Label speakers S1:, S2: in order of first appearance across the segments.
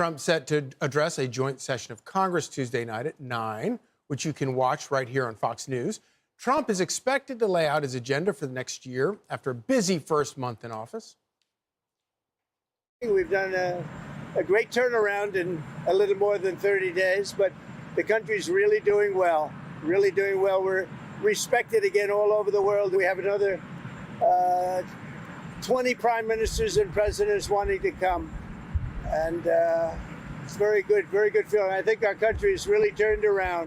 S1: Trump set to address a joint session of Congress Tuesday night at 9, which you can watch right here on Fox News. Trump is expected to lay out his agenda for the next year after a busy first month in office.
S2: We've done a great turnaround in a little more than 30 days, but the country's really doing well, really doing well. We're respected again all over the world. We have another 20 prime ministers and presidents wanting to come. And it's very good feeling. I think our country has really turned around.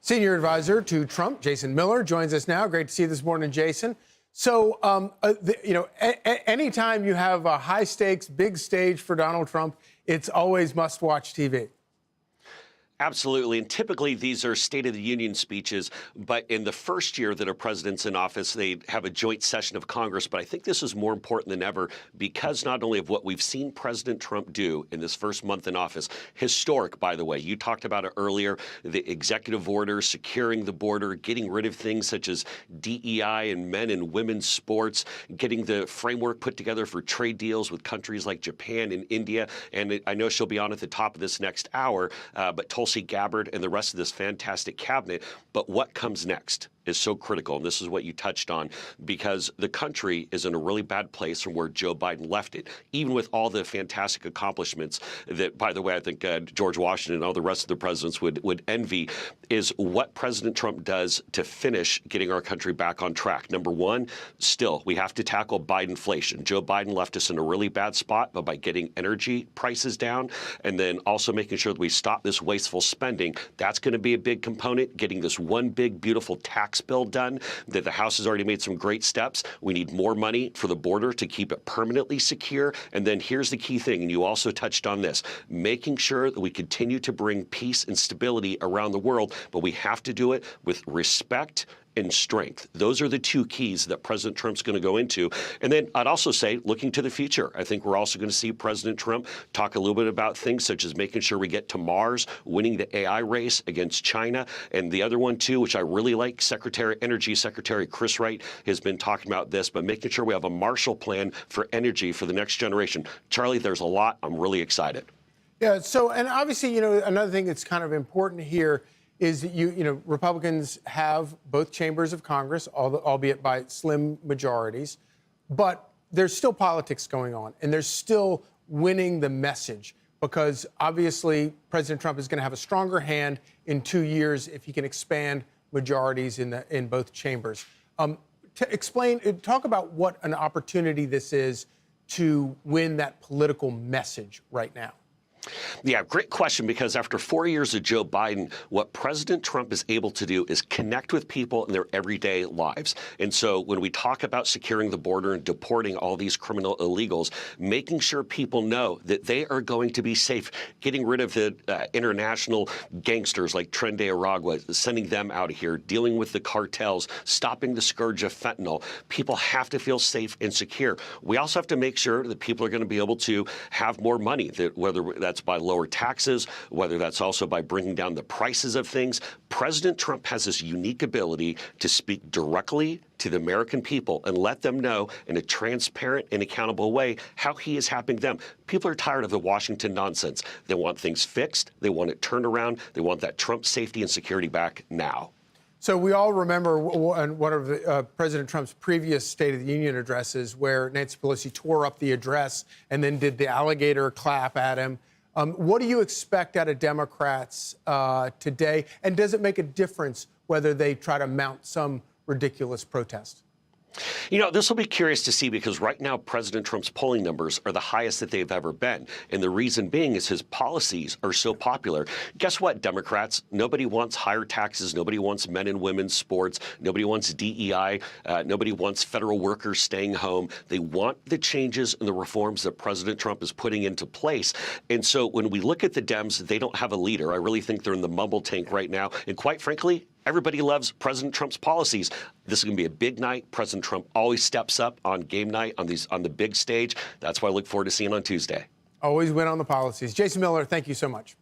S1: Senior advisor to Trump, Jason Miller, joins us now. Great to see you this morning, Jason. So, anytime you have a high stakes, big stage for Donald Trump, it's always must watch TV.
S3: Absolutely. And typically these are State of the Union speeches. But in the first year that a president's in office, they have a joint session of Congress. But I think this is more important than ever because not only of what we've seen President Trump do in this first month in office, historic, by the way. You talked about it earlier, the executive order, securing the border, getting rid of things such as DEI and men and women's sports, getting the framework put together for trade deals with countries like Japan and India. And I know she'll be on at the top of this next hour, but Tulsi Gabbard and the rest of this fantastic cabinet. But what comes next is so critical, and this is what you touched on, because the country is in a really bad place from where Joe Biden left it, even with all the fantastic accomplishments that, by the way, I think George Washington and all the rest of the presidents would envy, is what President Trump does to finish getting our country back on track. Number one, still, we have to tackle Bidenflation. Joe Biden left us in a really bad spot, but by getting energy prices down and then also making sure that we stop this wasteful spending, that's going to be a big component, getting this one big, beautiful tax bill done that the House has already made some great steps. We need more money for the border to keep it permanently secure. And then here's the key thing, and you also touched on this, making sure that we continue to bring peace and stability around the world, but we have to do it with respect and strength. Those are the two keys that President Trump's going to go into. And then I'd also say, looking to the future, I think we're also going to see President Trump talk a little bit about things such as making sure we get to Mars, winning the AI race against China. And the other one, too, which I really like, Energy Secretary Chris Wright has been talking about this, but making sure we have a Marshall Plan for energy for the next generation. Charlie, there's a lot. I'm really excited.
S1: Yeah, so, and obviously, another thing that's kind of important here is that Republicans have both chambers of Congress, albeit by slim majorities, but there's still politics going on, and there's still winning the message, because obviously President Trump is going to have a stronger hand in 2 years if he can expand majorities in both chambers. Talk about what an opportunity this is to win that political message right now.
S3: Yeah, great question, because after 4 years of Joe Biden, what President Trump is able to do is connect with people in their everyday lives. And so when we talk about securing the border and deporting all these criminal illegals, making sure people know that they are going to be safe, getting rid of the international gangsters like Tren de Aragua, sending them out of here, dealing with the cartels, stopping the scourge of fentanyl. People have to feel safe and secure. We also have to make sure that people are going to be able to have more money, that whether that's by lower taxes, whether that's also by bringing down the prices of things. President Trump has this unique ability to speak directly to the American people and let them know in a transparent and accountable way how he is helping them. People are tired of the Washington nonsense. They want things fixed. They want it turned around. They want that Trump safety and security back now.
S1: So we all remember one of President Trump's previous State of the Union addresses where Nancy Pelosi tore up the address and then did the alligator clap at him. What do you expect out of Democrats today? And does it make a difference whether they try to mount some ridiculous protest?
S3: This will be curious to see, because right now President Trump's polling numbers are the highest that they've ever been. And the reason being is his policies are so popular. Guess what, Democrats? Nobody wants higher taxes. Nobody wants men and women's sports. Nobody wants DEI. Nobody wants federal workers staying home. They want the changes and the reforms that President Trump is putting into place. And so when we look at the Dems, they don't have a leader. I really think they're in the mumble tank right now. And quite frankly, everybody loves President Trump's policies. This is going to be a big night. President Trump always steps up on game night on the big stage. That's why I look forward to seeing on Tuesday.
S1: Always win on the policies. Jason Miller, thank you so much.